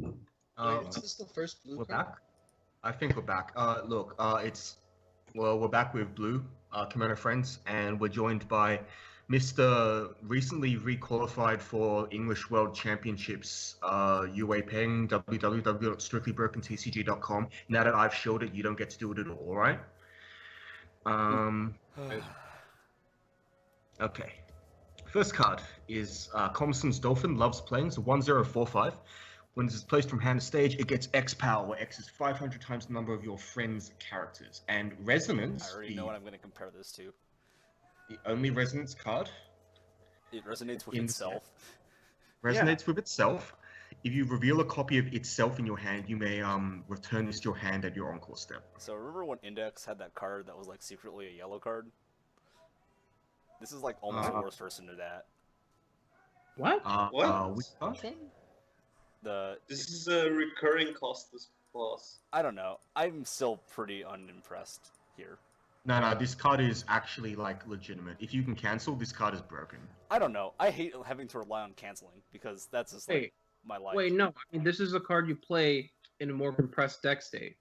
Wait, is this the first blue We're card? back. I think we're back. Look, we're back with Blue, Kemono friends, and we're joined by Mr. recently requalified for English World Championships, Yue Peng, www.strictlybrokentcg.com. Now that I've showed it, you don't get to do it at all, right? Um, okay. First card is Comson's Dolphin, loves playing, so 1045. When this is placed from hand to stage, it gets X power, where X is 500 times the number of your friend's characters. And Resonance, I already know what I'm going to compare this to. the only Resonance card, It resonates with In- itself. resonates with itself. If you reveal a copy of itself in your hand, you may return this to your hand at your encore step. So remember when Index had that card that was like secretly a yellow card? This is like almost a worse version of that. What? What? Which card? Which one? This is a recurring costless clause. I don't know. I'm still pretty unimpressed here. No, this card is actually like legitimate. If you can cancel, this card is broken. I don't know. I hate having to rely on canceling because that's just like my life. Wait, no. I mean, this is a card you play in a more compressed deck state.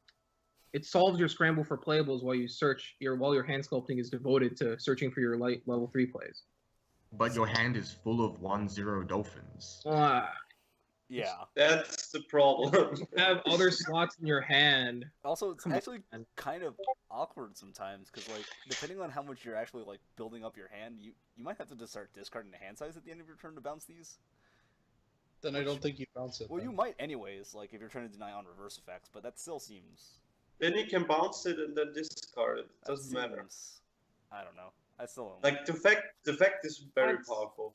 It solves your scramble for playables while you search while your hand sculpting is devoted to searching for your light level 3 plays. But your hand is full of 1/0 dolphins. Yeah. That's the problem. You have other slots in your hand. Also, it's Come on, actually man. kind of awkward sometimes because, like, depending on how much you're actually like building up your hand, you might have to just start discarding the hand size at the end of your turn to bounce these. Then I don't think you bounce it. Well, then. you might anyways, like if you're trying to deny on reverse effects, but that still seems. Then you can bounce it and then discard it. It that doesn't matter. seems- I don't know. I still don't. Like the fact is very That's- powerful.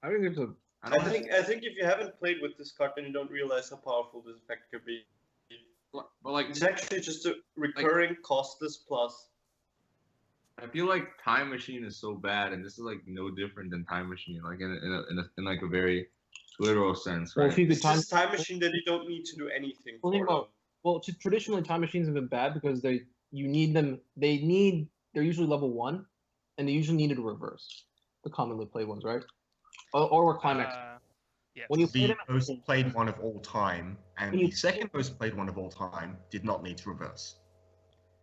I think it's a. I think if you haven't played with this card, then you don't realize how powerful this effect could be. But like, It's actually just a recurring costless plus. I feel like Time Machine is so bad, and this is like no different than Time Machine, like in like a very literal sense, Well, right? if you could It's time. just time machine that you don't need to do anything Well, think for. about- Well, traditionally time machines have been bad because they're usually level 1, and they usually needed a reverse. The commonly played ones, right? Or climax. Yes. When you play The them, most played one of all time, and When you- the second most played one of all time did not need to reverse.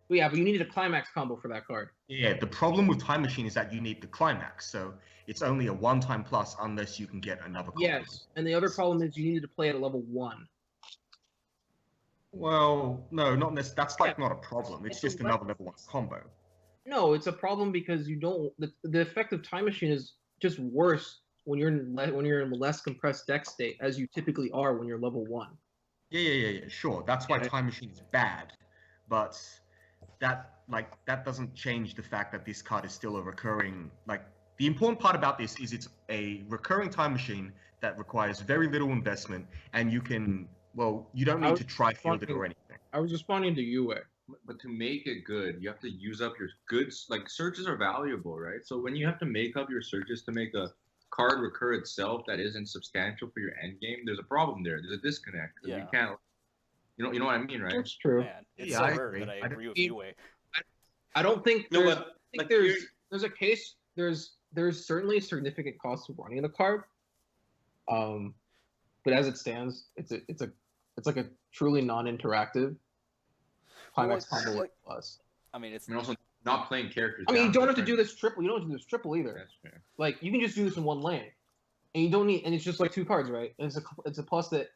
yeah, but you needed a climax combo for that card. Yeah, the problem with Time Machine is that you need the climax, so it's only a one-time plus unless you can get another copy. Yes, and the other problem is you needed to play at a level 1. Well, no, not necessarily. That's like not a problem. It's It's just a another level 1 combo. No, it's a problem because you don't. The effect of time machine is just worse when you're in a less compressed deck state, as you typically are when you're level 1. Yeah, sure. That's why Yeah. Time Machine is bad, but that doesn't change the fact that this card is still a recurring. Like, the important part about this is it's a recurring Time Machine that requires very little investment, and you can. Well, you don't need to try field it or anything. I was responding to you, But to make it good, you have to use up your goods. Like, searches are valuable, right? So when you have to make up your searches to make a card recur itself that isn't substantial for your end game, there's a problem there. There's a disconnect. 'Cause Yeah. You can't. You know what I mean, right? That's true. Man, it's Yeah, so I rare agree. that I I don't- agree with you. I don't think No, there's. but I think like there's a case. There's certainly a significant cost of running the card. But as it stands, it's like a truly non-interactive climax Well, combo like- plus. I mean, it's I mean, also not playing characters. I mean, you down don't to have to try do this triple. You don't have to do this triple either. That's fair. Like, you can just do this in one lane, and you don't need. And it's just like 2 cards, right? And it's a plus that,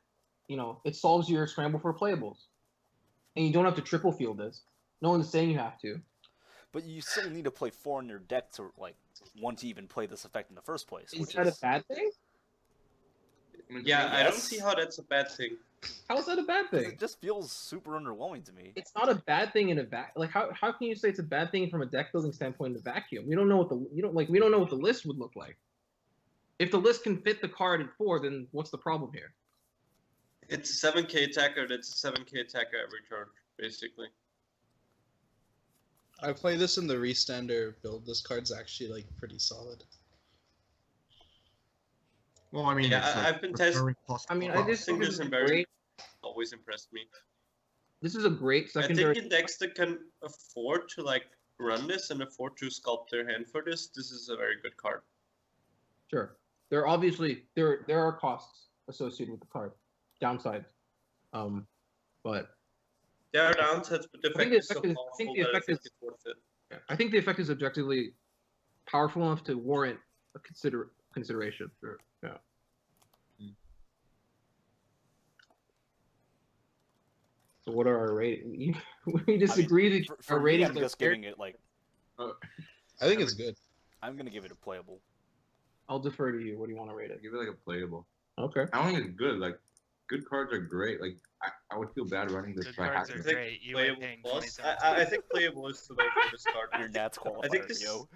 it solves your scramble for playables, and you don't have to triple field this. No one's saying you have to. but you still need to play 4 in your deck to like want to even play this effect in the first place. Is Which that is a bad thing? I mean, Yeah, I don't Yes. see how that's a bad thing. How is that a bad thing? it just feels super underwhelming to me. It's not a bad thing in a Like, how can you say it's a bad thing from a deck building standpoint in a vacuum? We don't know what we don't know what the list would look like. If the list can fit the card at 4, then what's the problem here? It's a 7k attacker that's a 7k attacker every turn, basically. I play this in the restander build. This card's actually like pretty solid. Well, I mean, Yeah, it's a I've been testing- recurring cost I mean, I plus. just think Singers this is and a very great. always impressed me. This is a great I secondary. think in decks that can afford to like run this and afford to sculpt their hand for this, this is a very good card. Sure, there are obviously there are costs associated with the card, downsides. But There are downsides, but the I think effect is so I think powerful the that I effect think is- it's worth it. I think the effect is objectively powerful enough to warrant a consideration. Sure. Yeah. So what are our ratings? We disagree. For our me, ratings I'm are just fair. giving it like I think it's good. I'm gonna give it a playable. I'll defer to you. What do you want to rate it? Give it like a playable. Okay. I don't think it's good. Like, good cards are great. Like, I would feel bad running this Good by cards are hacking. think great. You were Playable paying plus. 2017. I think playable is too low for this card. Your Nats I qualifier, think this. yo.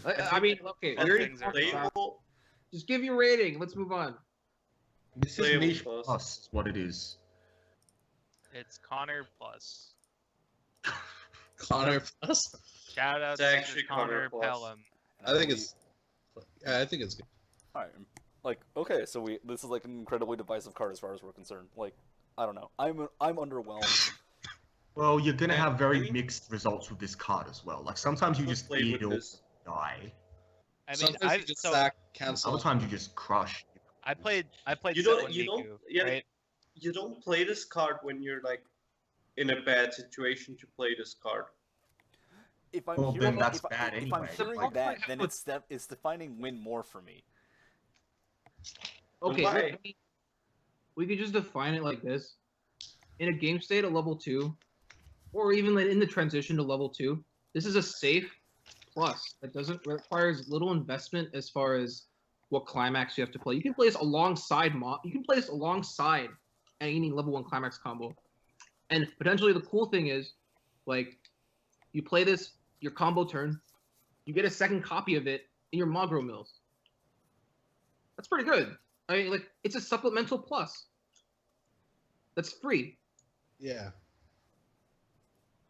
I mean, okay. I We already think things are playable. just give your rating. Let's move on. This is Playable niche plus. plus is what it is. It's Connor plus. Connor plus. Shout out It's to actually Connor Connor plus. Pelham. I think it's. Yeah, I think it's good. Alright. Like, okay, so this is like an incredibly divisive card as far as we're concerned. Like, I don't know. I'm underwhelmed. Well, you're gonna Yeah, have very I mean- mixed results with this card as well. Like sometimes you just Played with feel this. die. I mean, Sometimes you just sack, cancel. Other times you just crush. I played You Settlin' don't. You don't. Miku, Yeah. right? You don't play this card when you're like in a bad situation to play this card. If I'm Well, hearing, then that's if, bad if I'm anyway. hearing Like- that, then it's defining win more for me. Okay. Why? I mean, we could just define it like this: in a game state at level 2, or even like in the transition to level 2, this is a safe plus that doesn't requires little investment as far as what climax you have to play. You can play this alongside You can play this alongside any level 1 climax combo, and potentially the cool thing is, like, you play this your combo turn, you get a second copy of it in your Magro mills. That's pretty good. I mean, like, it's a supplemental plus. That's free. Yeah.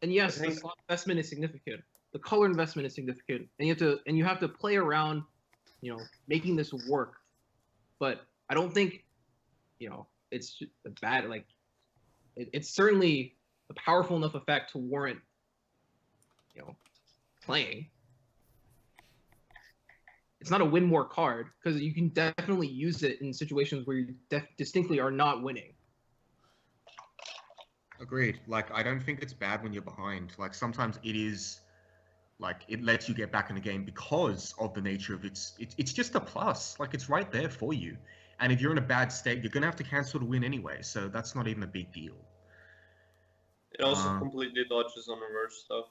And yes, I the think- slot investment is significant. The color investment is significant, and you have to play around, making this work. But I don't think, it's just a bad like. It's certainly a powerful enough effect to warrant, playing. It's not a win more card because you can definitely use it in situations where you distinctly are not winning. Agreed. Like I don't think it's bad when you're behind. Like sometimes it is, like it lets you get back in the game because of the nature of it's just a plus. Like it's right there for you. And if you're in a bad state, you're gonna have to cancel to win anyway. So that's not even a big deal. It also Uh, completely dodges on reverse stuff.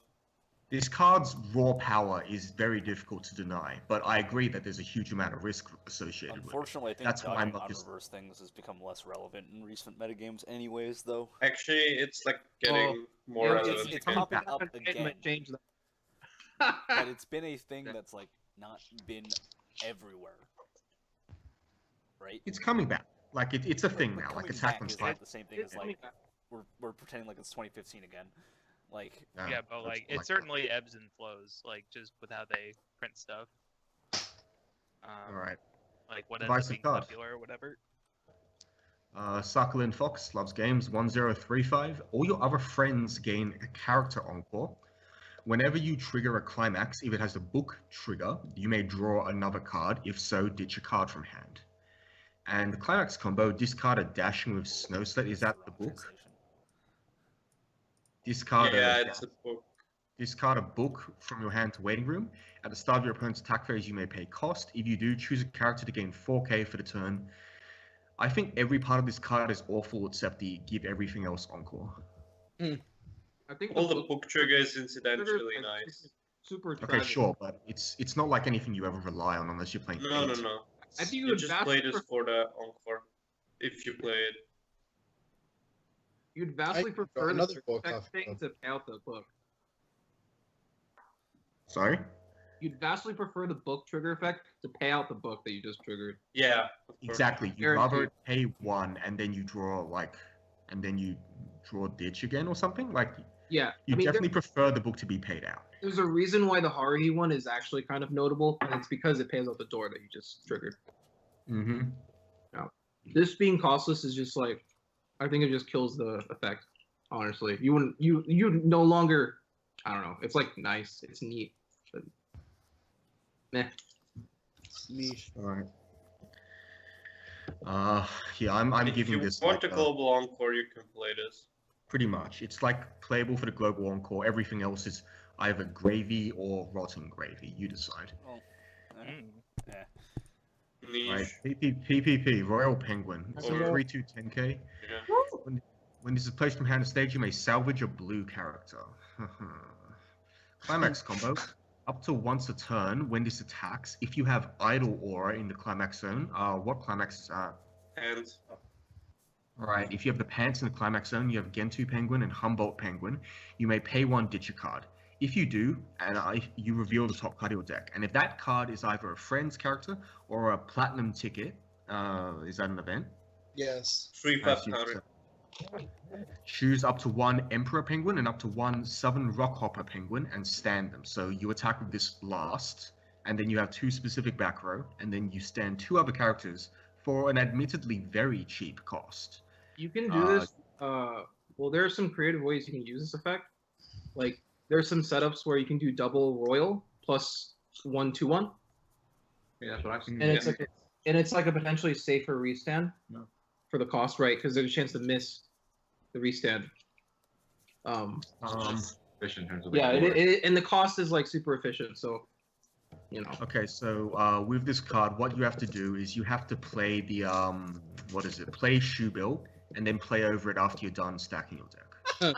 This card's raw power is very difficult to deny, but I agree that there's a huge amount of risk associated with it. Unfortunately, I think That's why I'm dodging not on just- reverse things has become less relevant in recent metagames anyways, though. Actually, it's like getting more Yeah, relevant it's again. popping I'm up gonna again. change that. But it's been a thing that's, like, not been everywhere. Right? It's coming back. Like it's a thing But now. Like coming Attack back on is Titan. not the same thing as, like, we're pretending like it's 2015 again. Like, Yeah, but like it certainly ebbs and flows, like just with how they print stuff. All right. Like what ends Device up being card. popular or whatever. Succulent Fox loves games 1035. All your other friends gain a character encore. Whenever you trigger a climax, if it has a book trigger, you may draw another card. If so, ditch a card from hand. And the climax combo, discard a Dashing with Snow Sled. Is that the book? translation. Discard Yeah, a it's a book. discard a book from your hand to waiting room. At the start of your opponent's attack phase, you may pay cost. If you do, choose a character to gain 4k for the turn. I think every part of this card is awful except the give everything else encore. I think All the book trigger is incidentally trigger nice. Super Okay, tragic. sure, but it's not like anything you ever rely on unless you're playing. No, no, eight. no. I think you You would just vastly play this for the encore, if you play it. You'd vastly I- prefer the another book effect off thing of- to pay out the book. Sorry. You'd vastly prefer the book trigger effect to pay out the book that you just triggered. Yeah, of course. Exactly. You'd Guaranteed. rather pay one and then you draw ditch again or something. Like Yeah, you I mean, definitely prefer the book to be paid out. there's a reason why the Haruhi one is actually kind of notable, and it's because it pays out the door that you just triggered. Mm-hmm. This being costless is just like, I think it just kills the effect. Honestly, you no longer, I don't know. It's like nice, it's neat, but meh. Niche. All right. Yeah, I'm If giving you this want like a global encore, you can play this. pretty much. It's like playable for the global encore. Everything else is either gravy or rotten gravy. You decide. Well, Mm. yeah. Right. Niche. PPP Royal Penguin. It's a Or- 3/2 10K. Yeah. When this is placed from hand to stage, you may salvage a blue character. Climax combo. Up to once a turn, when this attacks, if you have idle aura in the climax zone, what climax is that? And Alright, if you have the pants in the climax zone, you have Gentoo Penguin and Humboldt Penguin, you may pay one, ditch a card. If you do, and you reveal the top card of your deck, and if that card is either a friend's character or a platinum ticket, is that an event? Yes. 3/5 counter. Choose up to one Emperor Penguin and up to one Southern Rockhopper Penguin and stand them. So you attack with this last, and then you have two specific back row, and then you stand two other characters for an admittedly very cheap cost. You can do this. Well, there are some creative ways you can use this effect. Like there's some setups where you can do double royal plus 1/2/1, Yeah, that's what I've seen. and it's like a potentially safer restand No. for the cost, right? Because there's a chance to miss the restand. Efficient in terms of Yeah, like, and the cost is like super efficient, so you know. Okay, so with this card, what you have to do is you have to play the what is it? Play Shoe Bill, and then play over it after you're done stacking your deck.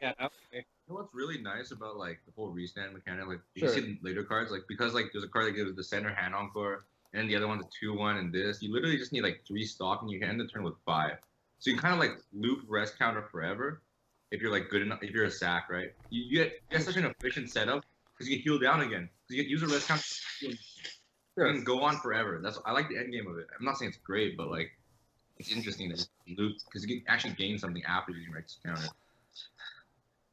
Yeah. Okay. You know what's really nice about like the whole restand mechanic? Like you Sure. see later cards, like because like there's a card that gives the center hand encore, and then the other one's a 2/1, and this you literally just need like 3 stock, and you can end the turn with 5. So you can kind of like loop rest counter forever if you're like good enough. If you're a sack, right? You get such an efficient setup because you get heal down again. Because you get user rest counter. You can go on forever. I like the end game of it. I'm not saying it's great, but like it's interesting to loop because you can actually gain something after using rest counter.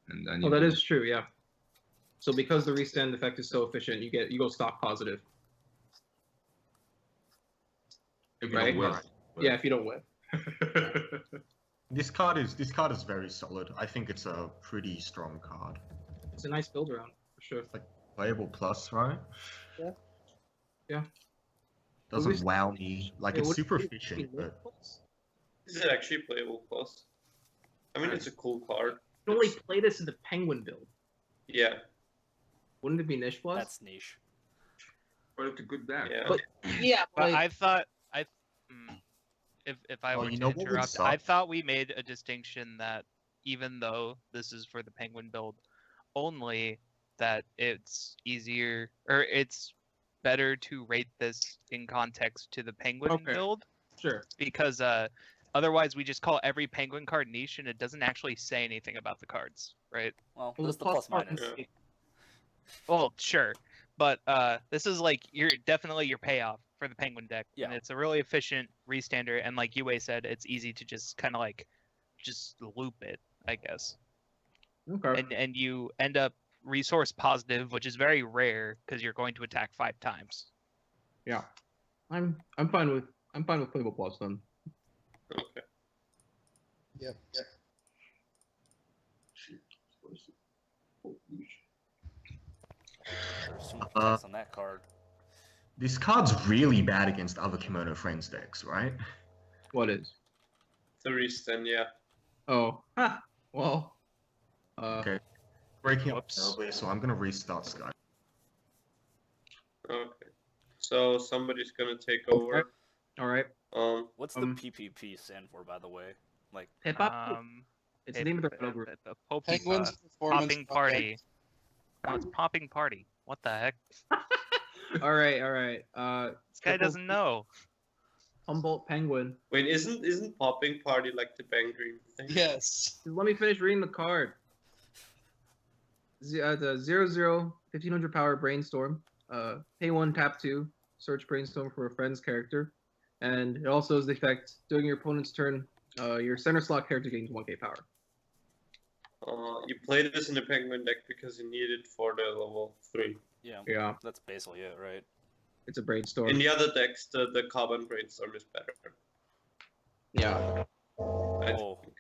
And then Well, that is true. Yeah. So because the restand effect is so efficient, you go stock positive. if you right? don't win. Yeah, if you don't win. This card is very solid. I think it's a pretty strong card. It's a nice build around for sure. Playable plus, right? Yeah. Yeah. Doesn't What wow me. Like Yeah, it's what- super what- efficient, but Is it actually playable plus? I mean, it's a cool card. You can only play this in the Penguin build. Yeah. Wouldn't it be niche plus? That's niche. But it's a good deck. Yeah. But yeah, But like, I thought if I Oh, were you to know what would interrupt, I suck? thought we made a distinction that even though this is for the Penguin build only, that it's easier or it's better to rate this in context to the Penguin Okay. build sure. because otherwise we just call every Penguin card niche and it doesn't actually say anything about the cards, right? Well, Well, that's the plus plus part minus. is- Yeah. Well, sure, but this is like definitely your payoff for the Penguin deck, and Yeah. it's a really efficient restander. And like Yue said, it's easy to just kind of like just loop it, I guess, Okay. and you end up resource positive, which is very rare because you're going to attack 5 times. Yeah. I'm fine with playable plus then. Okay. Yep. There's so much price on that card. this card's really bad against other Kemono Friends decks, right? What is? The restand, yeah. Oh. Ha. Well. Okay. Breaking up Whoops. terribly, so I'm gonna restart Skype. Okay. So somebody's gonna take over. All right. What's the Um, PPP stand for, by the way? Like, Hip hop. It's the name of the battle group. The Poppy, Penguins performance. popping party. No, it's popping party. What the heck? All right. All right. This guy doesn't know. Humboldt Penguin. Wait, isn't popping party like the Bang Dream thing? Yes. Let me finish reading the card. The 0/0 1500 power brainstorm. Pay 1, tap 2, search brainstorm for a friend's character, and it also has the effect during your opponent's turn. Your center slot character gains 1k power. You played this in the Penguin deck because you need it for the level 3. yeah, Yeah, that's basically it, right? it's a brainstorm. In the other decks, the Carbon Brainstorm is better. Yeah. I Oh. think.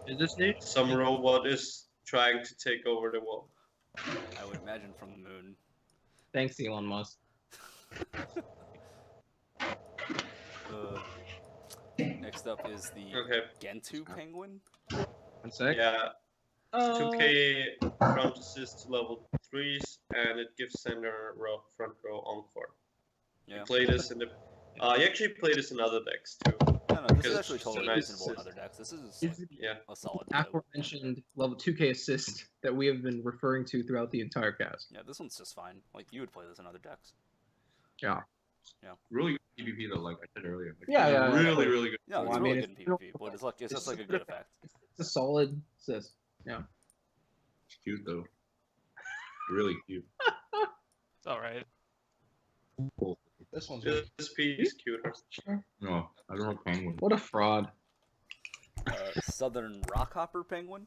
Is this new? Some robot is trying to take over the world. I would imagine from the moon. Thanks, Elon Musk. Next up is the Okay. Gentoo penguin. 1 sec. Yeah. 2k front assist to level 3s, and it gives center row, front row encore. Yeah. You play this in the. You actually play this in other decks too. No, this is Because actually it's just a totally nice reasonable in assist. other decks. This is Is like, the Yeah. a solid play. aforementioned level 2K assist that we have been referring to throughout the entire cast. Yeah, this one's just fine. Like, you would play this in other decks. Really good PvP though, like I said earlier. Like, Yeah, it's yeah, really, yeah. really good. Yeah, Well, it's I really mean, good in if you PvP, but it's like it's just like a good effect. It's a solid assist. It's cute though. Really cute. It's all right. Cool. This one's really This piece is cuter. No, I don't know penguin. What a fraud. Southern Rockhopper penguin.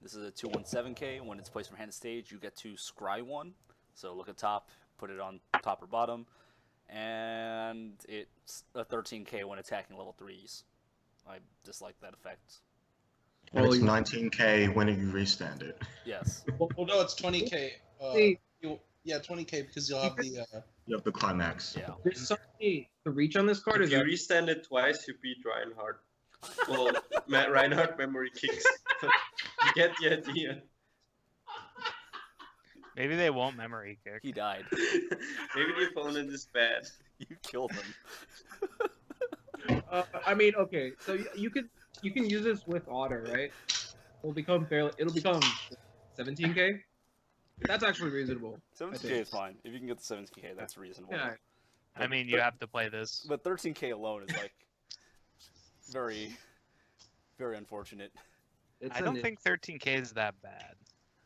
This is a 217k. When it's placed from hand to stage, you get to scry one. So look at top, put it on top or bottom, and it's a 13k when attacking level 3s. I dislike that effect. And Well, it's you- 19k when you restand it. Yes. Well, no, it's 20k. See- Yeah, 20k because you'll have the. You have the climax. Yeah. There's something the reach on this card If is you that restand it twice, you beat Reinhardt. Well, Reinhardt memory kicks. But you get the idea. Maybe they won't memory kick. He died. Maybe the opponent is bad. You killed him. I mean, okay, so you can use this with otter, right? It'll become 17k. That's actually reasonable. 17k is fine. If you can get the 17k, that's reasonable. Yeah. I mean, you have to play this. But 13k alone is like very, very unfortunate. I don't think 13k is that bad.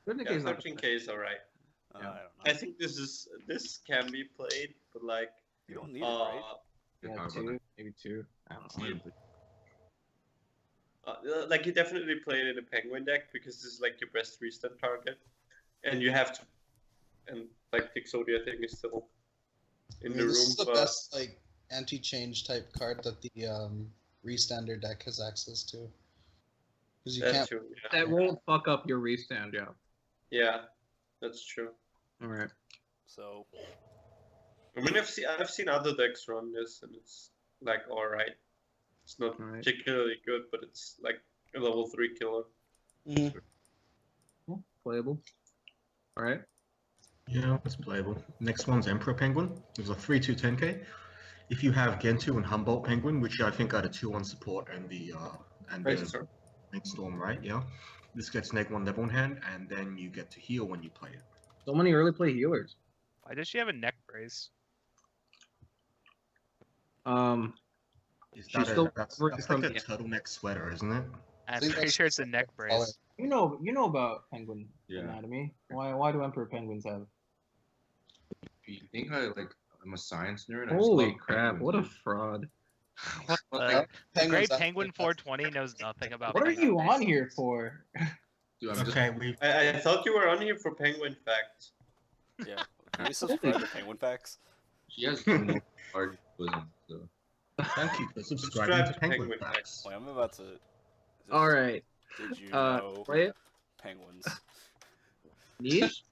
13k Yeah, is not 13k is alright. I Yeah. don't know. I think this can be played, but like, You don't need it, right? yeah, maybe two. I don't know. Like you definitely play it in a penguin deck because this is like your best restand target, and you have to, and like Pixodia I think is still in the room. This is the but best like anti-change type card that the restander deck has access to. Because you that's can't. true. Yeah. That won't fuck up your restand, yeah. Yeah, that's true. All right. So I mean, I've seen other decks run this, and it's like alright. It's not Alright. particularly good, but it's like a level 3 killer. Mhm. Playable. All right. Yeah, it's playable. Next one's Emperor Penguin. There's a 3/2 10k. If you have Gentoo and Humboldt Penguin, which I think are the 2-1 support and the Brainstorm. Brainstorm, right? Yeah. This gets -1 level in hand, and then you get to heal when you play it. So many early play healers. Why does she have a neck brace? Is She's that still that's recovering from like a the- turtleneck sweater, isn't it? I'm think pretty that's sure it's a neck brace. you know about penguin Yeah. anatomy. Why do emperor penguins have? You think I'm a science nerd? I just Holy love crap! penguins, What a dude. fraud. What But, the- like, the great Penguins Penguin actually- 420 knows nothing about. What are penguin you race. on here for? dude, I'm just Okay, we I thought you were on here for penguin facts. yeah, can we subscribe to Penguin Facts? she has no hard bosom, so thank you for Subscribe subscribing to to Penguin Penguin Facts. Facts. Wait, I'm about to. All right. Did you know Play it. penguins? Niche.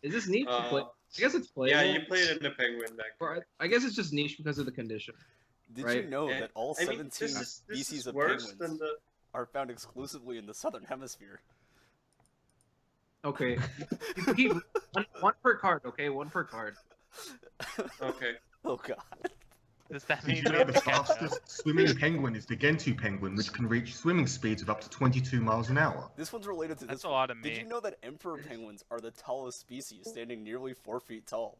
Is this niche? to play? I guess it's playable. Yeah, you played in the penguin deck. Or I guess it's just niche because of the condition. Did Right. you know Yeah, that all I mean, 17 this is species of worse penguins than the. are found exclusively in the southern hemisphere? Okay. one per card. Okay, one per card. Okay. Oh god. Does that Did mean you we know have the to catch up? fastest swimming penguin is the Gentoo penguin, which can reach swimming speeds of up to 22 miles an hour? This one's related to That's this a one. lot of Did me. you know that emperor penguins are the tallest species, standing nearly 4 feet tall?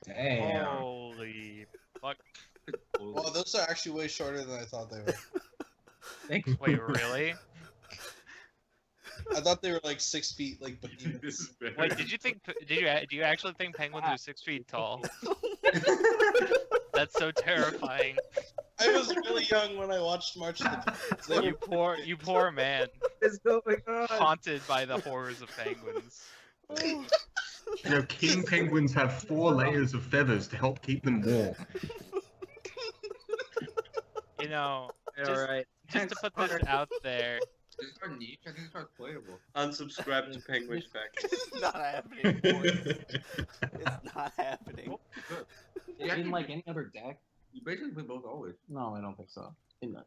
Damn. Holy fuck! Well, those are actually way shorter than I thought they were. Thanks. Wait, really? I thought they were like 6 feet, like behemoths. This is bad. Wait, do you actually think penguins are 6 feet tall? That's so terrifying. I was really young when I watched March of the Penguins. They were You poor man, It's going on. haunted by the horrors of penguins. You know, king penguins have 4 layers of feathers to help keep them warm. You know, All Just- right. just to put this out there, This card niche. I think this card's playable. Unsubscribe to Penguin Facts. It's not happening, boys. It's not happening. In like any other deck? You basically play both always. No, I don't think so.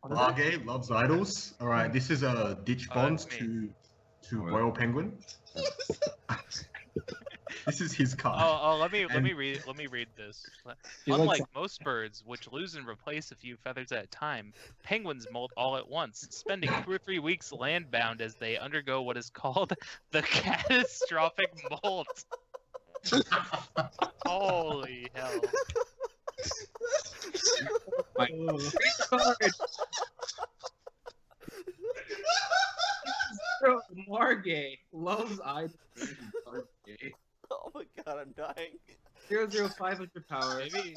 Largay loves idols. All right, this is a ditch bond that's me. to Royal Penguin. This is his card. Oh, let me And- read this. He's like Unlike most birds, which lose and replace a few feathers at a time, penguins molt all at once, spending 2 or 3 weeks landbound as they undergo what is called the catastrophic molt. Holy hell! Bro, Margay loves idols. Oh my god, I'm dying. 00500 power. Maybe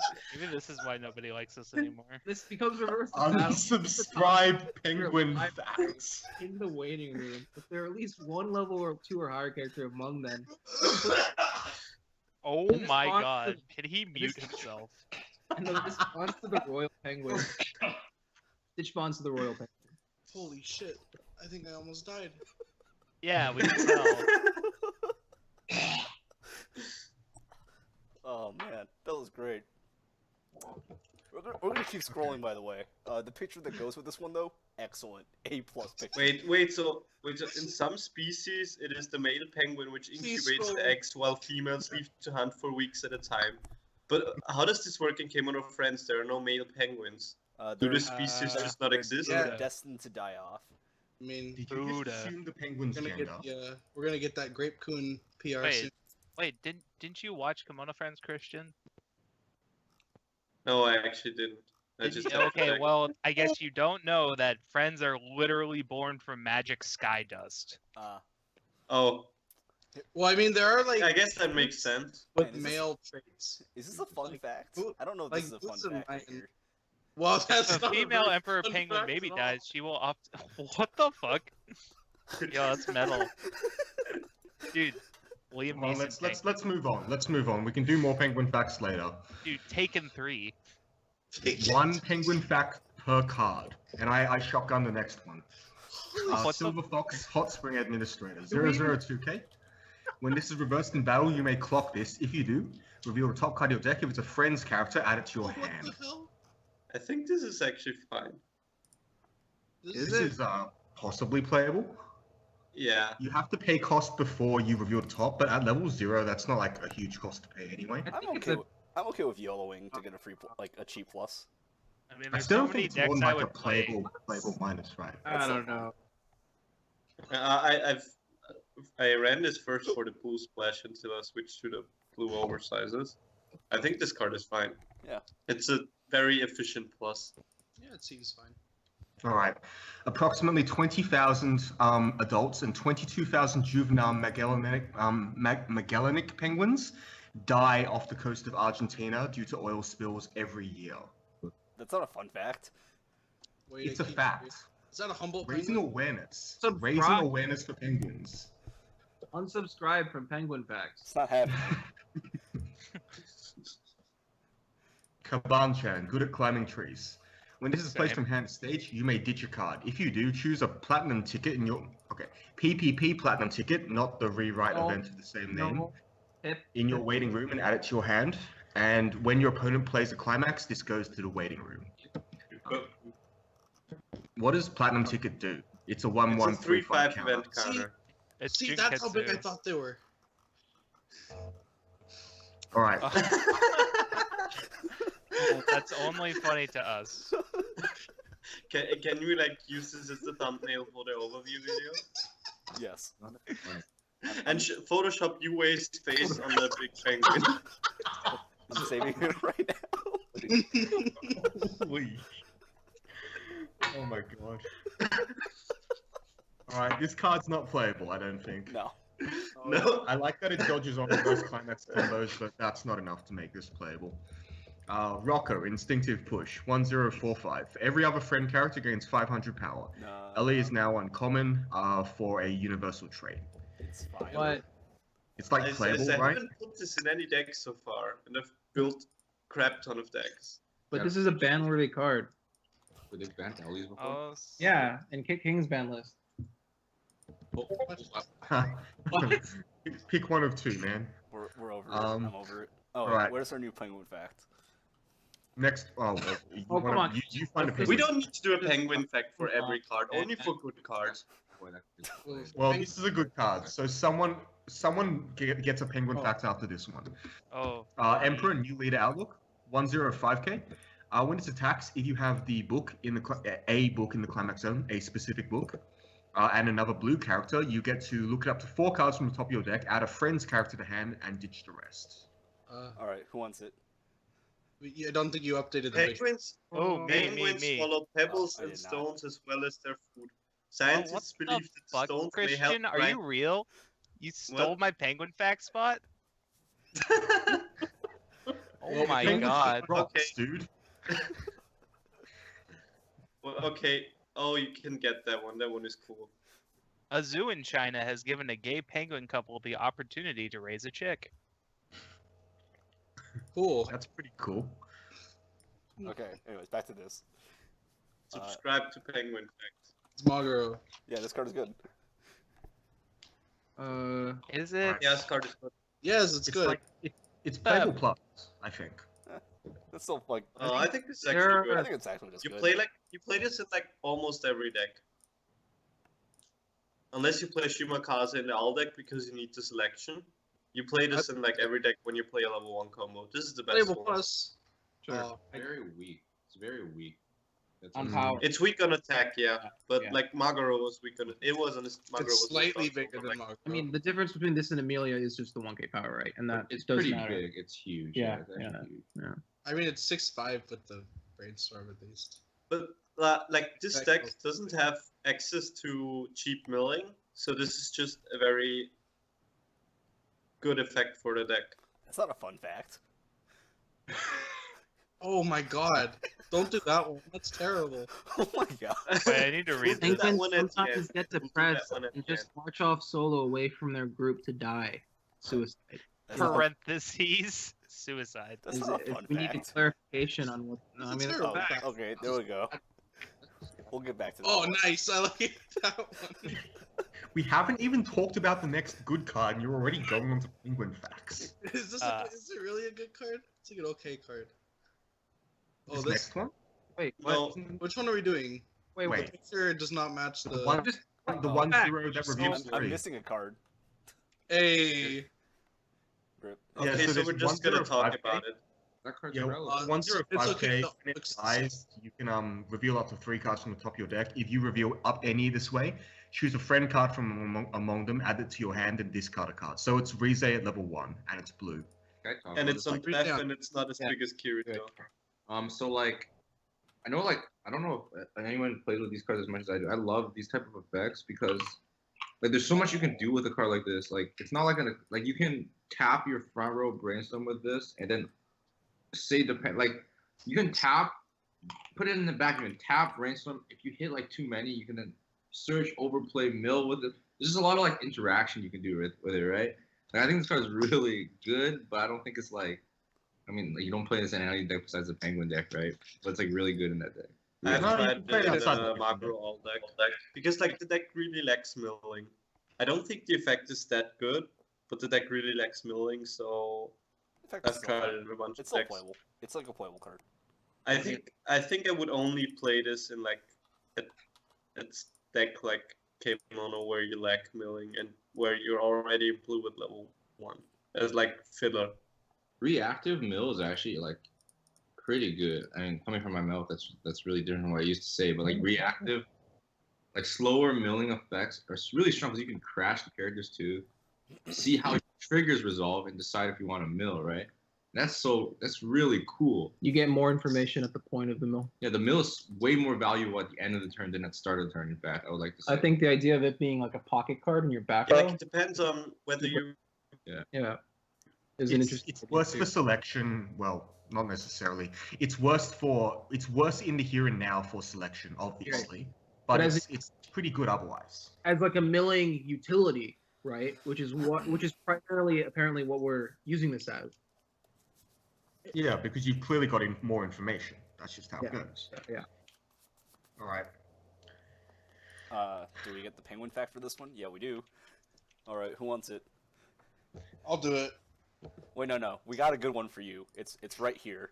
this is why nobody likes us anymore. This becomes reverse to battle Unsubscribe Penguin Facts. in the waiting room. If there are at least one level or 2 or higher character among them, Oh In my response god! to- Can he mute himself? and the response to the Royal Penguin. Ditch bonds to the Royal Penguin. Holy shit! I think I almost died. Yeah, we can tell. Oh man, that was great. We're gonna keep scrolling, by the way. The picture that goes with this one, though, excellent. A+ picture. Wait, so in some species, it is the male penguin which Please incubates scroll. the eggs while females leave to hunt for weeks at a time. But how does this work in Kemono Friends? There are no male penguins. Do They're, the species just not exist? Yeah. they're destined to die off. I mean, Did you Buddha. just assume the penguin's we're gender? gonna get we're gonna get that Grape Coon PR Wait. soon. Wait, didn't you watch Kemono Friends, Christian? No, I actually didn't. I just had Okay, to- well, I guess you don't know that friends are literally born from magic sky dust. Oh, Well, I mean, there are like I guess that makes sense. with Man, is this- male traits. Is this a fun Like, fact? who- I don't know if like, this is a fun who's a fact. right lion? here. Well, If that's a not a female very emperor fun penguin fact baby at all. dies, she will opt. What the fuck? Yo, that's metal. Dude, Liam Well, Neeson. let's move on. Let's move on. We can do more penguin facts later. Dude, Taken 3. One penguin fact per card, and I shotgun the next one. What the- Silver Fox Hot Spring Administrator 002K. When this is reversed in battle, you may clock this. If you do, reveal the top card of your deck. If it's a friend's character, add it to your What hand. the hell? I think this is actually fine. This is possibly playable. Yeah. You have to pay cost before you reveal the top, but at level 0, that's not like a huge cost to pay anyway. I'm okay with YOLOing to get a free, like a cheap plus. I mean, I there's still so don't many think it's more decks than I like a would play. playable minus, right? I don't know. I ran this first for the blue splash until I switched to the blue oversizes. I think this card is fine. Yeah. It's a very efficient plus. Yeah, it seems fine. All right. Approximately 20,000 adults and 22,000 juvenile Magellanic penguins die off the coast of Argentina due to oil spills every year. That's not a fun fact. Way It's to a keep- fact. Is that a Humboldt Raising penguin? awareness. Subscribe. Raising awareness for penguins. Unsubscribe from Penguin Facts. It's not happening. Kabanchan, good at climbing trees. When this is placed Same. from hand to stage, you may ditch a card. If you do, choose a platinum ticket in your PPP platinum ticket, not the rewrite No. event of the same name, No. Hip. in your waiting room and add it to your hand. And when your opponent plays a climax, this goes to the waiting room. What does platinum ticket do? It's a It's a 1-1-3-5 3/5 counter. event counter. It's See, that's how big I Junketsu. thought they were. All right. That's only funny to us. Can we like use this as the thumbnail for the overview video? Yes. And Photoshop UA's face on the big penguin. I'm saving it right now. Oh my god. Alright, this card's not playable, I don't think. No. No. I like that it dodges on reverse climax combos, but that's not enough to make this playable. Rocker, Instinctive Push, 1045. Every other friend character gains 500 power. No. Ellie is now uncommon for a universal trait. It's fine. But I It's like playable, right? haven't put this in any deck so far, and I've built crap ton of decks. this is a ban-worthy card. Were they banned Ellie's before? Oh, Yeah, and Kick King's ban list. Pick one of two, man. We're over it. I'm over it. Oh, alright. where's our new penguin fact? Next, come on. You find a We penguin. don't need to do a penguin fact for every card, only for good cards. Well, this is a good card. So someone gets a penguin fact after this one. Oh. Emperor, new leader outlook, 105k. When it attacks, if you have the book in the a book in the climax zone, a specific book, and another blue character, you get to look it up to 4 cards from the top of your deck, add a friend's character to hand, and ditch the rest. All right, who wants it? I don't think you updated the picture. Penguins, Oh, penguins me. swallow pebbles I and did not. stones as well as their food. Oh, Scientists what the believe that fuck, stones may help. Christian? Are you real? You stole my penguin fact spot? Oh Well, my penguins god. rocks, Okay. dude. Well, okay. Oh, you can get that one. That one is cool. A zoo in China has given a gay penguin couple the opportunity to raise a chick. Cool. That's pretty cool. Okay. Anyways, back to this. Subscribe to Penguin Facts. It's Maguro. Yeah, this card is good. Is it? Yeah, this card is good. Yes, it's good. Like, it's playable plus, I think. That's still like. I think this is There actually I good. think it's actually just You good. play this in like almost every deck. Unless you play Shimakaze in the all deck because you need the selection. You play this in like every deck when you play a level 1 combo. This is the best Playable one. plus. Sure. Very weak. It's very weak. That's On what- power. It's weak on attack, yeah. But Yeah. like Maguro was weak on it wasn't as Maguro It's was slightly weak on it, bigger but, than like, Maguro. I mean, the difference between this and Amelia is just the 1k power, right? And that It's does pretty matter. big. It's huge. Yeah, it's actually yeah. huge. I mean, it's 6'5" with the brainstorm at least. But like this Deck deck was- doesn't have access to cheap milling, so this is just a very good effect for the deck. That's not a fun fact. Oh my god. Don't do that one. That's terrible. Oh my god. Wait, I need to read We'll do this. that Penguins one at the sometimes end. get We'll do depressed that one at and the just end. march off solo away from their group to die. Suicide. That's not, Parentheses. Suicide. that's Is not a it- fun we need fact. clarification on what. No, I It's mean, a it's terrible a fact. fact. Okay, there we go. We'll get back to that. Oh, one. nice. I like that one. We haven't even talked about the next good card, and you're already going on to penguin facts. Is this is it really a good card? It's like an okay card. Oh, This this. next one? Wait, No, Which one are we doing? wait, Wait. The picture does not match the. The one, the Oh, 1-0 that Just reveals I'm 3. missing a card. Hey. Rip. okay, Yeah, so so there's we're just gonna talk 105K. about it. That card's Yeah, irrelevant. 105k, okay, no, when it looks- dies, you can reveal up to 3 cards from the top of your deck. If you reveal up any this way, choose a friend card from among them, add it to your hand, and discard a card. So it's Rize at level 1, and it's blue. Can I talk And about it's this? on Like, death yeah. and it's not as Yeah. big as Kirito. So like, I know like I don't know if anyone plays with these cards as much as I do. I love these type of effects because like there's so much you can do with a card like this. Like it's not like like you can tap your front row brainstorm with this and then say like you can tap, put it in the back, you can tap brainstorm. If you hit like too many, you can then search, overplay, mill with it. There's just a lot of like interaction you can do with it, right? Like I think this card is really good, but I don't think it's like. I mean, like, you don't play this in any deck besides the Penguin deck, right? But it's like really good in that deck. I've No, you tried can play it the outside the deck. Maguro all deck because like the deck really lacks milling. I don't think the effect is that good, but the deck really lacks milling, so In fact, I've tried it in a bunch It's of still decks. playable. It's like a playable card. I think I would only play this in like a deck like Kemono where you lack milling and where you're already in blue at level 1 as like filler. Reactive mill is actually like pretty good. I mean, coming from my mouth, that's really different from what I used to say. But like reactive, like slower milling effects are really strong because you can crash the characters too. See how triggers resolve and decide if you want to mill, right? That's really cool. You get more information at the point of the mill. Yeah, the mill is way more valuable at the end of the turn than at the start of the turn. In fact, I would like to say. I think the idea of it being like a pocket card in your back Yeah, row, like it depends on whether you yeah, is an interesting. It's worse for selection. Well, not necessarily. It's worse in the here and now for selection, obviously. But But as it's pretty good otherwise. As like a milling utility, right? Which is primarily apparently what we're using this as. Yeah, because you've clearly got more information. That's just how it Yeah. goes. Yeah. All right. Do we get the penguin fact for this one? Yeah, we do. All right, who wants it? I'll do it. Wait, no. We got a good one for you. It's right here.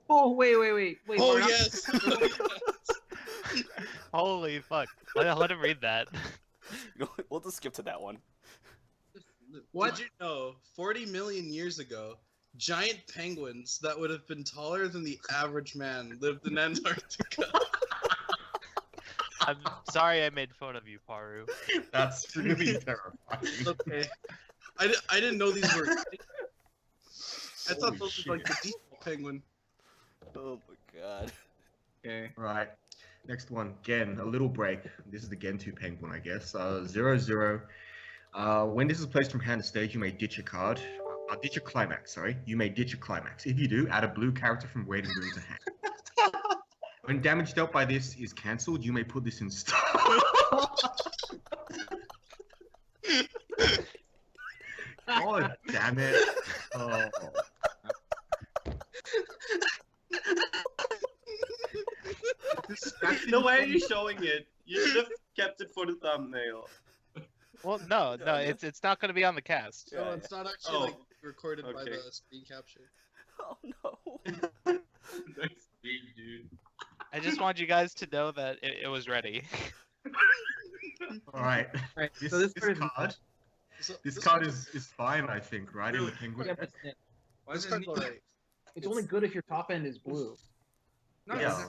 Oh wait. Oh we're not- yes. Holy fuck! Let him read that. We'll just skip to that one. What? Did you know? 40 million years ago, giant penguins that would have been taller than the average man lived in Antarctica. I'm sorry I made fun of you, Paru. That's really terrifying. Okay. I didn't know these were. I thought Holy those were like the shit. default penguin. Oh my god. Okay. Right. Next one. Gen, a little break. This is the Gen 2 penguin, I guess. 0-0. When this is placed from hand to stage, you may ditch a card. Ditch a climax, sorry. You may ditch a climax. If you do, add a blue character from waiting room to hand. When damage dealt by this is cancelled, you may put this in start. God damn it. Oh. No, why are you showing it? You should have kept it for the thumbnail. Well, no, it's not going to be on the cast. So it's not actually Oh. like recorded by Okay. the screen capture. Oh no. That's big, dude. I just want you guys to know that it was ready. Alright. Alright, This, so this this card card, So, this card is fine, I think, right? In the Really? penguin. yeah, but Why this is it card's neat? alright. it's only good if your top end is blue. No, Yeah.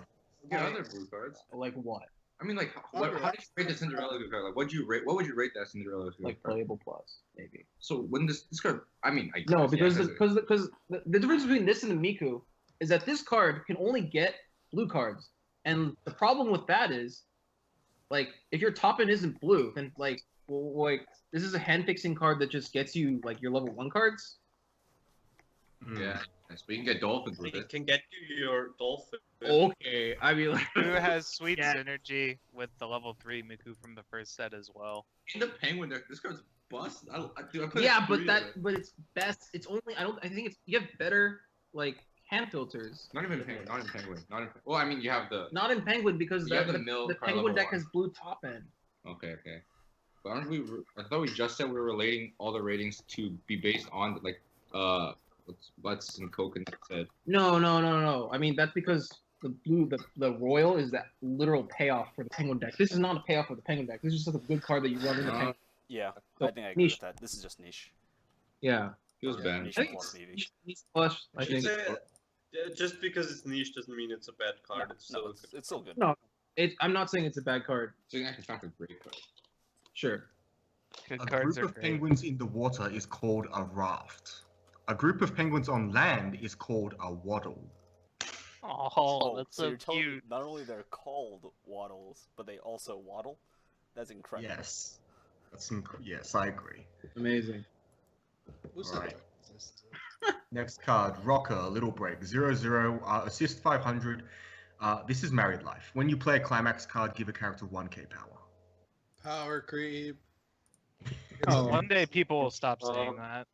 yeah. Other blue cards. Like what? I mean, like, how did you rate the Cinderella good card? Like, what would you rate that Cinderella good Like card? playable plus, maybe. So when this card, I mean, I No, guess, because yeah, because the difference between this and the Miku is that this card can only get blue cards, and the problem with that is, like, if your top end isn't blue, then like, this is a hand fixing card that just gets you like your level 1 cards. Mm. yeah. So we can get dolphins with It it. can get you your dolphin. Okay, I mean, like, Who has sweet Yeah. synergy with the level 3 Miku from the first set as well. In the penguin deck, this card's bust. Dude, I put yeah, three but of it. but it's best. It's only I think it's you have better like hand filters. Not even penguin. Well, I mean, you have the. Not in Penguin because You have the the mill card Penguin level deck 1. has blue top end. Okay. But aren't we? I thought we just said we were relating all the ratings to be based on like what's Butts and Coconut said. No. I mean that's because the blue the royal is that literal payoff for the Penguin deck. This is not a payoff for the Penguin deck. This is just like a good card that you run in the Penguin. Yeah, So, I think I agree niche. with that. This is just niche. Yeah. Feels Yeah, bad. Niche I think plus maybe. it's plus. I think Just because it's niche doesn't mean it's a bad card. No, It's still no, a it's, good it's still good. No. I'm not saying it's a bad card. So actually, it's not a great card. Sure. Good A cards group are of great. penguins in the water is called a raft. A group of penguins on land is called a waddle. Oh, that's so so you're telling me cute. not only they're called waddles, but they also waddle? That's incredible. Yes. Yes, I agree. Amazing. Who said Alright. that existed? Next card, Rocker, Little Break, 0-0, assist 500. This is Married Life. When you play a climax card, give a character 1k power. Power creep. Oh. One day people will stop saying Um, that.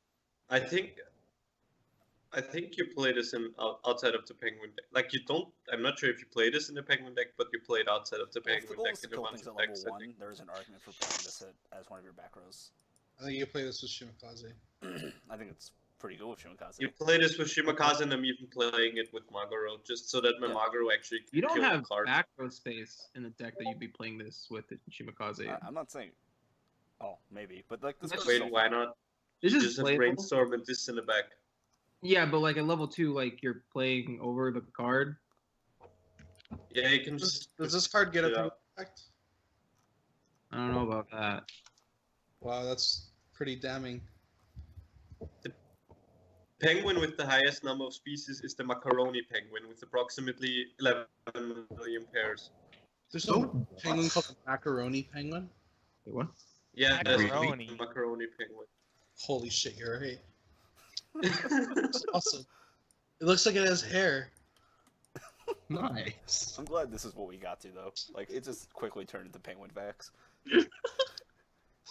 I think you play this in outside of the Penguin deck. Like you don't. I'm not sure if you play this in the Penguin deck, but you play it outside of the Well, if the Penguin goal deck is to in a kill bunch things of at level decks. I 1, think. there is an argument for playing this as one of your back rows. I think you play this with Shimakaze. I think it's pretty good with Shimakaze. You play this with Shimakaze, and I'm even playing it with Maguro, just so that my Yeah. Maguro actually can You don't kill have cards. back row space in the deck that you'd be playing this with Shimakaze. I'm not saying. Oh, maybe, but like this. Wait, card's Wait, still why fine. not? This You is just have playable. brainstorm and this in the back. Yeah, but like at level 2, like you're playing over the card. Yeah, you can just. Does this card get a Yeah. penguin effect? I don't know about that. Wow, that's pretty damning. Penguin with the highest number of species is the macaroni penguin with approximately 11 million pairs. There's So no penguin called a macaroni penguin. Wait, what? Yeah, that's Macaroni. the macaroni penguin. Holy shit, you're right. It's awesome. It looks like it has hair. Nice. I'm glad this is what we got to though. Like it just quickly turned into penguin facts. best.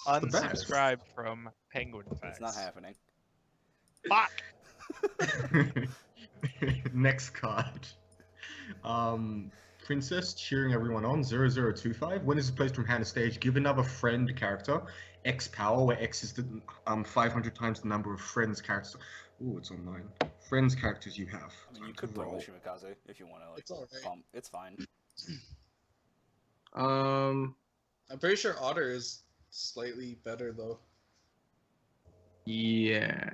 Unsubscribe from Penguin Facts. It's not happening. Fuck! Next card. Princess cheering everyone on. 0025. When is it placed from hand to stage? Give another friend character X power, where X is the 500 times the number of friends characters. Ooh, it's on 9. Friends characters you have. I mean, you could put Shimikaze if you want to. Like, It's alright. pump. It's fine. Um, I'm pretty sure Otter is slightly better though. yeah.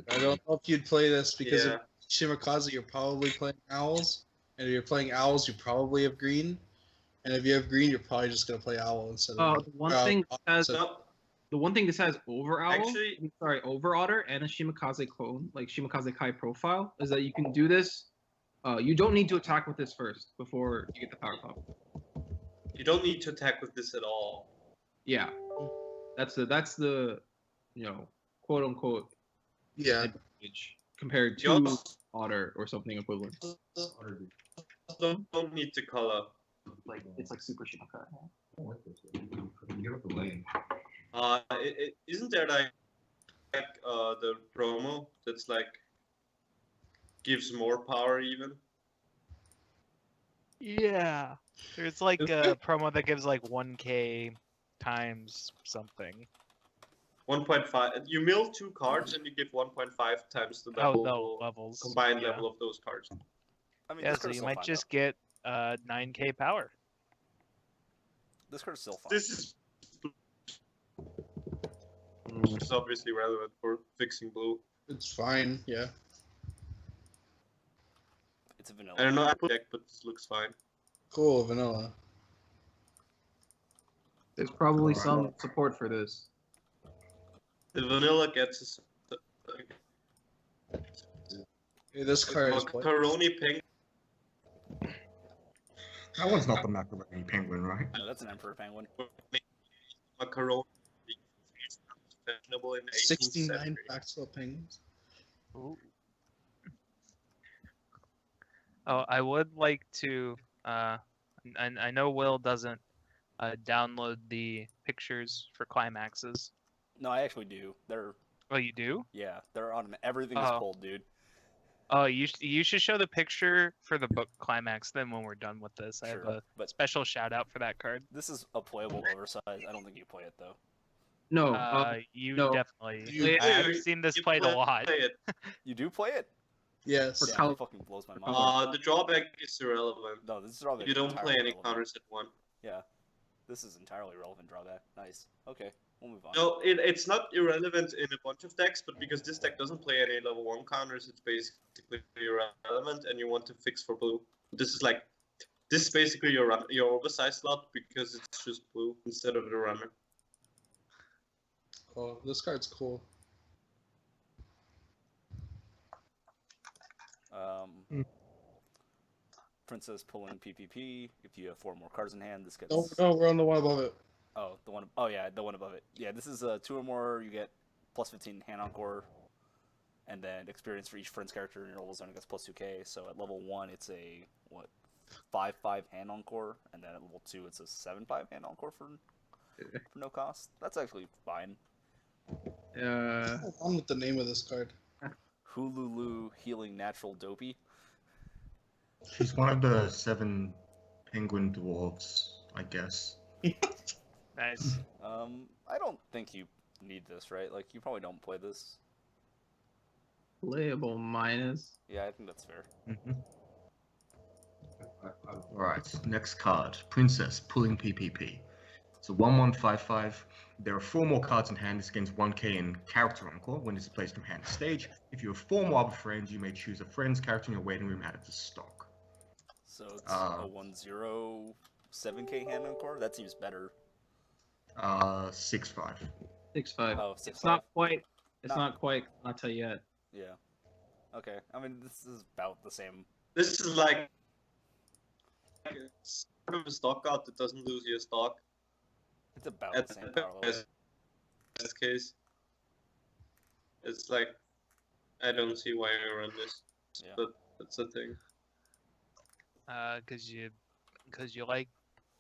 I don't know if you'd play this because Yeah. if Shimikaze, you're probably playing Owls, and if you're playing Owls, you probably have Green, and if you have Green, you're probably just gonna play Owl instead of. The one thing has No, the one thing this has over Owl, Actually- I'm sorry, over Otter and a Shimikaze clone, like Shimikaze Kai profile, is that you can do this. You don't need to attack with this first before you get the power pop. you don't need to attack with this at all. Yeah, that's the quote unquote Yeah. advantage compared You to also Otter or something equivalent. don't need to color. Like it's like Super Shimikaze. Give up the lane. Isn't there like the promo that's like gives more power even? Yeah. There's like a promo that gives like 1k times something. 1.5. You mill 2 cards and you give 1.5 times the Oh, level, no, levels. combined Yeah. level of those cards. I mean, Yeah, this so card's you still might fine, just get 9k power. though. This card's still fine. This is obviously relevant for fixing blue. It's fine. Yeah. It's a vanilla. I don't know how to deck, but this looks fine. Cool. Vanilla. There's probably Alright. some support for this. The vanilla gets Hey, this card is. macaroni pink. That one's not the macaroni penguin, right? No, that's an Emperor Penguin. Macaroni. It's not fashionable in the 18th 69 century. Maxwell Penguins. Oh, I would like to. I know Will doesn't download the pictures for climaxes. No, I actually do. They're Oh, you do? yeah, they're on everything is Oh. pulled, dude. Oh, you should show the picture for the book climax. Then when we're done with this, I have Sure, a but special shout out for that card. this is a playable oversize. I don't think you play it though. No, You no. definitely. You- I've seen this You played a lot. play it. You do play it? Yes. For Yeah, color- it fucking blows my mind. The drawback is irrelevant. No, this is drawback. You is don't play entirely any relevant. counters at one. Yeah, this is entirely relevant drawback. Nice. Okay, we'll move on. No, it's not irrelevant in a bunch of decks, but because this deck doesn't play any level 1 counters, it's basically irrelevant, and you want to fix for blue. This is basically your oversized slot because it's just blue instead of the runner. Cool. This card's cool. Princess pulling PPP. If you have 4 more cards in hand, this gets. No, we're on the one above it. Oh, the one. Oh yeah, the one above it. Yeah, this is 2 or more. You get plus 15 hand encore, and then experience for each friend's character in your level zone. It gets plus 2k. So at level 1, it's a 5/5 hand encore, and then at level 2, it's a 7/5 hand encore for no cost. That's actually fine. What's wrong with the name of this card? Hululu healing natural dopey. She's one of the 7 penguin dwarves, I guess. Nice. I don't think you need this, right? Like, you probably don't play this. playable minus. Yeah, I think that's fair. Alright, next card. Princess pulling PPP. It's a 1155. There are 4 more cards in hand. This gains 1k in character encore when it's placed from hand to stage. If you have 4 more other friends, you may choose a friend's character in your waiting room added to stock. So it's a 107k hand encore? That seems better. 6-5. 6/5. Oh, It's 6/5. not quite. It's Not- not quite. Not to yet. Yeah. Okay. I mean, this is about the same. This is like sort of a stock out that doesn't lose your stock. It's about At the same power level. this case, it's like I don't see why you run this, Yeah. but that's the thing. Cause you like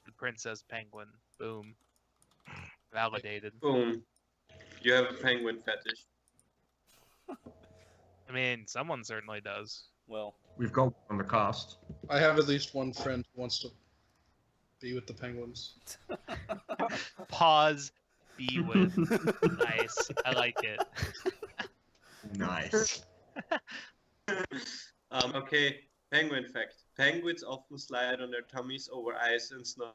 the Princess Penguin. Boom. Validated. Boom, you have a penguin fetish. I mean, someone certainly does. Well, We've got one on the cast. I have at least one friend who wants to be with the Penguins. Pause. Be with. Nice. I like it. Nice. Okay, penguin fact. Penguins often slide on their tummies over ice and snow.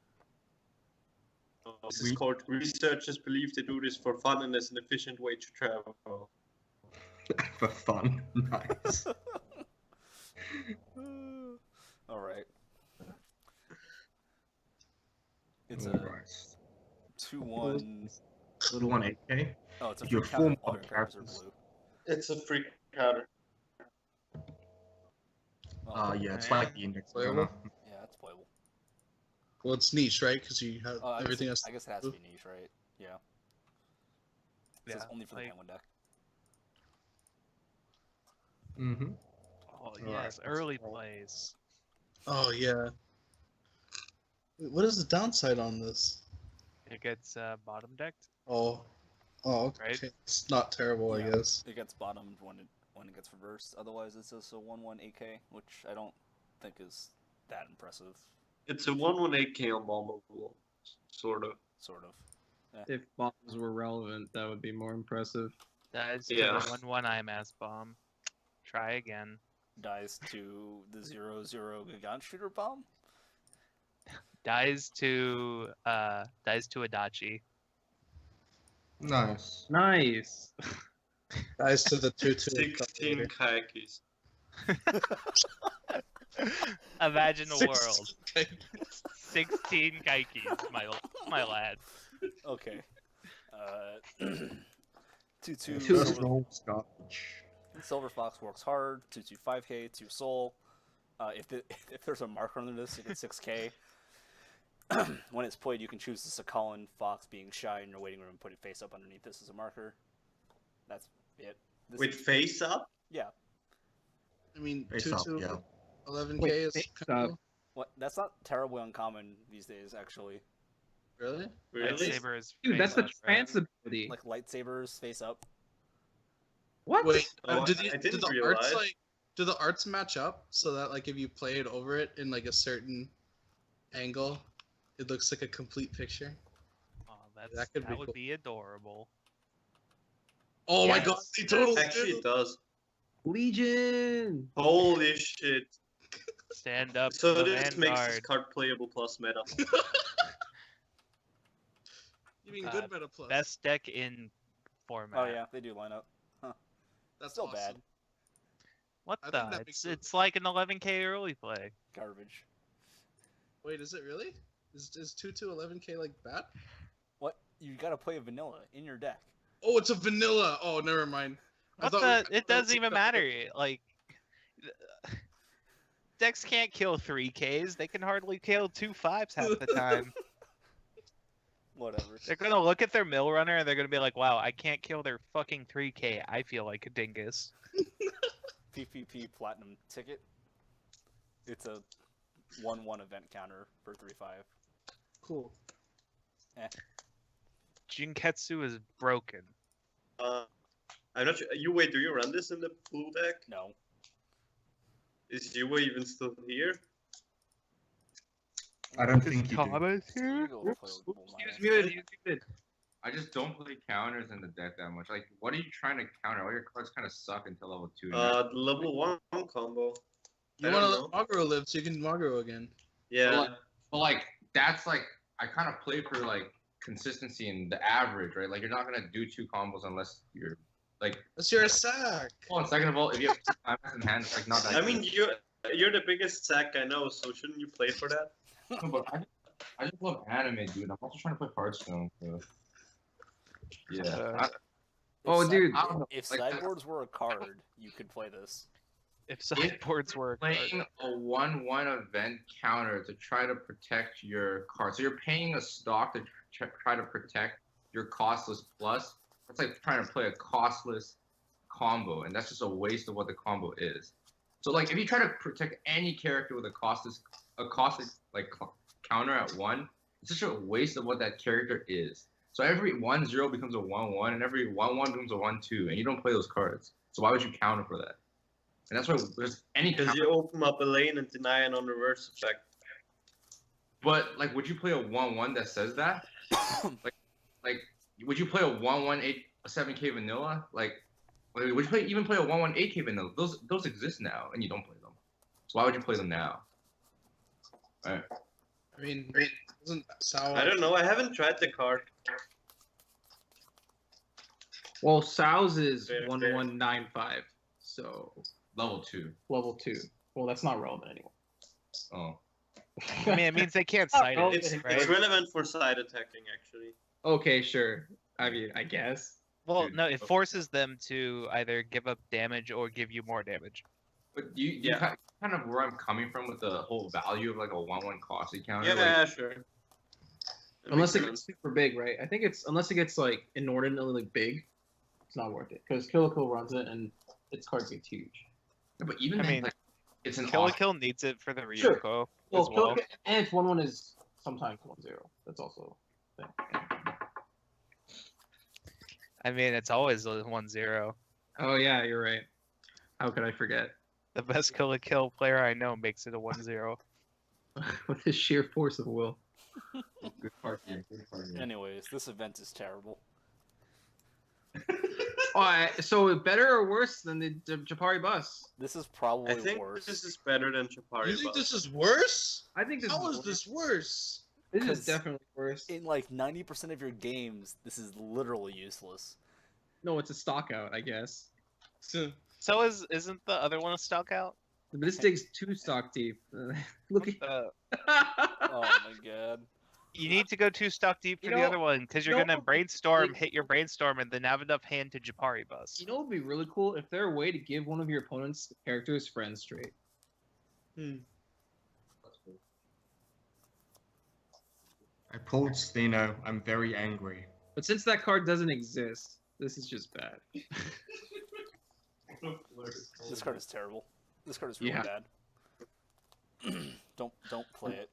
This is called, researchers believe they do this for fun and as an efficient way to travel. For fun. Nice. All right. It's a Alright. 2-1. Little one 8K. Oh, it's a Your free counter. full All your cards are characters. blue. It's a free counter. Oh, Yeah, it's Okay. like the index. Playable? yeah, it's playable. Well, it's niche, right? Because you have I guess everything it- else. I guess it has to be niche, right? Yeah. This is Yeah, only for the like- penguin deck. Mm-hmm. Oh Alright, yes, let's early roll. plays. Oh yeah. Wait, what is the downside on this? It gets bottom decked. Oh, okay. Right. It's not terrible, Yeah. I guess. It gets bottomed when it gets reversed. Otherwise, it's just a 1-1 AK, which I don't think is that impressive. It's a 118K on bombable, sort of. Sort of. If bombs were relevant, that would be more impressive. Dies to Yeah. the 1/1 IMAS bomb. Try again. Dies to the 0-0 Gigant Shooter bomb. Dies to Adachi. Nice. Nice. Guys to the 2-2. 16 kayakis. Imagine a world. 16. 16 kaikis, my lad. Okay. 2-2 Two silver, Scotch. silver Fox works hard. 2-2 5K, 2 soul. If there's a marker under this, you get 6K. When it's played, you can choose the Sakalin Fox being shy in your waiting room and put it face up underneath this as a marker. That's it. This With is- face up? yeah. I mean, Face up, 2-2, yeah. 11K Wait, is face kind up. of What? That's not terribly uncommon these days, actually. really. Really? Lightsaber is Dude, that's the face up, right? trans ability. Like lightsabers face up. What? Wait, Oh, did I do didn't the arts realize. like do the arts match up so that like if you play it over it in like a certain angle, it looks like a complete picture? Oh, That could be would cool. be adorable. Oh my Yes. god, they totally Actually, do. it does. Legion. Holy shit. Stand up So to the this makes this vanguard. card playable plus meta. You mean good meta plus? Best deck in format. Oh yeah, they do line up. That's still awesome. bad. What I the? think that makes It's like an 11K early play. Garbage. Wait, is it really? Is 2-2 11K like bad? What? You gotta play a vanilla in your deck. Oh, it's a vanilla. Oh, never mind. I What thought the? I It thought doesn't was even a- matter. Like, decks can't kill 3Ks. They can hardly kill 2/5s half the time. Whatever. They're gonna look at their mill runner and they're gonna be like, "Wow, I can't kill their fucking 3K. I feel like a dingus." PPP platinum ticket. It's a 1-1 event counter for 3/5. Cool. Jinketsu is broken. I'm not sure. Yue, do you run this in the blue deck? No. Is Yue even still here? I don't think you do. You go play with Bull He was Miners. muted. He was muted. I just don't play counters in the deck that much. Like, what are you trying to counter? All your cards kind of suck until level 2. The level 1 combo. You I want to don't let Maguro live so you can Maguro again. Yeah. But like, that's like, I kind of play for like consistency and the average, right? Like, you're not gonna do 2 combos unless you're like. That's your sack. Well, and second of all, if you have 2 timers in hand, it's like not that. I mean, good. you're the biggest sack I know, so shouldn't you play for that? No, but I just love anime, dude. I'm also trying to play Hearthstone. So. Yeah. Oh, dude. I don't know, If like, sideboards were a card, you could play this. If sideboards were a card. playing a 1/1 event counter to try to protect your card. So you're paying a stock to try to protect your costless plus. That's like trying to play a costless combo, and that's just a waste of what the combo is. So like if you try to protect any character with a costless like counter at 1, it's such a waste of what that character is. So every 1/0 becomes a 1/1, and every 1/1 becomes a 1/2, and you don't play those cards. So why would you counter for that? And that's why there's any Because you open up a lane and deny an on reverse effect. But like, would you play a 1/1 that says that? like, would you play a 1/1 7K vanilla? Like, would you even play a 1/1 8K vanilla? Those exist now, and you don't play them. So why would you play them now? Right. I mean, isn't Sao? I don't know. I haven't tried the card. Well, Sal's is Fair, 1195, so Level 2. level 2. Well, that's not relevant anymore. Oh. I mean, it means they can't cite Oh, it, It's right? relevant for side attacking actually. Okay, sure. I mean, I guess. Well, Dude, no, it forces them to either give up damage or give you more damage. But you Yeah. kind of where I'm coming from with the whole value of like a 1/1 cost encounter. Yeah, Like, sure. That Unless it makes gets sense. super big, right? I think it's unless it gets like inordinately big, it's not worth it. Because Kill runs it and its card gets huge. but even I then, mean, like, it's an Kill awesome. needs it for the Sure. Ryoko Well, as well. and its 1/1 is sometimes 1/0. That's also a thing. I mean, it's always a 1-0. Oh yeah, you're right. How could I forget? The best Kill player I know makes it a 1-0. With his sheer force of will. Good card game. Good card game. Anyways, this event is terrible. So better or worse than the Japari bus? This is probably I think worse. this is better than Chapari. You think Bus. this is worse? I think this How is is this worse? This 'Cause is definitely worse. In like 90% of your games, this is literally useless. No, it's a stock out, I guess. So, So isn't the other one a stock out? But this digs 2 stock deep. Look at. Uh, Oh my god. you need to go 2 stock deep for You the know- other one because you're you know gonna what- brainstorm, hit your brainstorm, and then have enough hand to Japari bus. You know what would be really cool if there a way to give one of your opponent's characters friends straight. I pulled Steno. I'm very angry. But since that card doesn't exist, this is just bad. This card is terrible. This card is really Yeah. bad. Don't play it.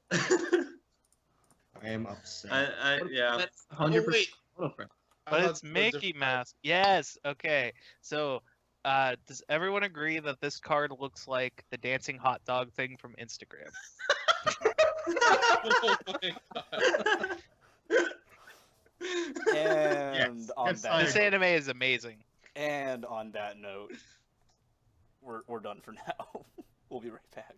I am upset. Yeah. That's oh 100% wait, auto friend. I But thought it's it was Mickey different. Mouse. Yes. Okay. So, does everyone agree that this card looks like the dancing hot dog thing from Instagram? Oh my god. And on yes, that I This agree. anime is amazing. and on that note, we're done for now. We'll be right back.